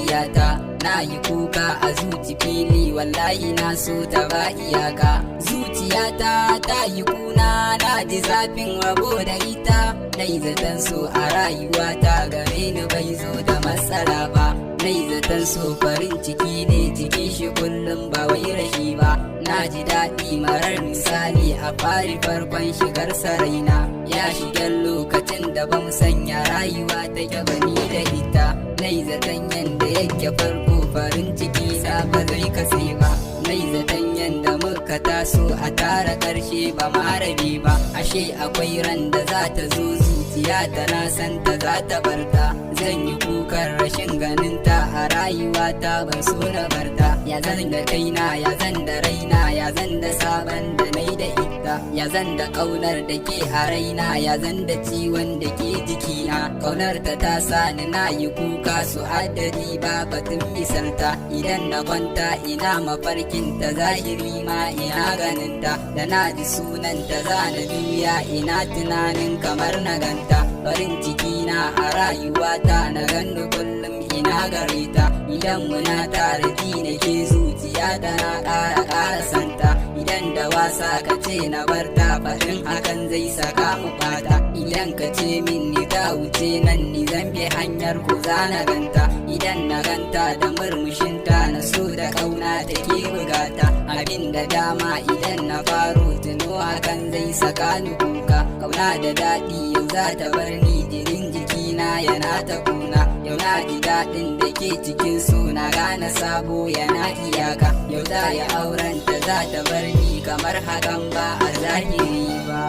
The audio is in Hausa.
soyayyata, na yi kuka a zuci fili, wallahi na so ta ba iyaka. Zuciyata ta yi kuna, na ji zafin rabo da ita, nai zaton so a rayuwata gare ni bai zo da matsala ba. Nai zaton so farin ciki ne cikin shi kullum ba wai rashi ba. Na ji daɗi marar misali a farkon shigar saraina, ya shigar lokacin da ban sanya rayuwa ta bani da ita. Nai zaton yanda yake farko farin ciki na ba zai kase ba. Nai zaton yanda muka taso a tara ƙarshe ba marabe ba. Ashe akwai ran da za ta zo zuciya ta na san ta za ta barta. Zan yi kukan rashin ganinta a rayuwata ban so na barta. Ya zan da kaina, ya zan da raina, ya zan da sabon da nai da ita, ya zan da ƙaunar da ke a raina, ya zan da ciwon da ke jikina. Ƙaunar ta sa ni na yi kuka su haddadi ba batun misalta. Idan na kwanta ina mafarkin ta zahiri ma ina ganinta, da na ji sunan ta za na juya ina tunanin kamar na ganta. Farin ciki na a rayuwata na ganni kullum ina gare ta. Idan muna tare ji nake zuciya da na ƙara santa. Idan da wasa ka ce na barta, faɗin hakan zai saka mu fata. Idan ka ce min ni ta wuce nan ni zan bi hanyar ku za na ganta. Idan na ganta da murmushinta na so da ƙauna take bugata. Abin da dama idan na faro tuno hakan zai saka ni kuka. Ƙauna da daɗi yau za ta bar ni, jinin jikina yana ta kuna. Yau na ji daɗin da ke cikin so, na gane sabo yana iyaka. Yau za ya auren ta za ta bar ni, kamar hakan ba a zahiri ba.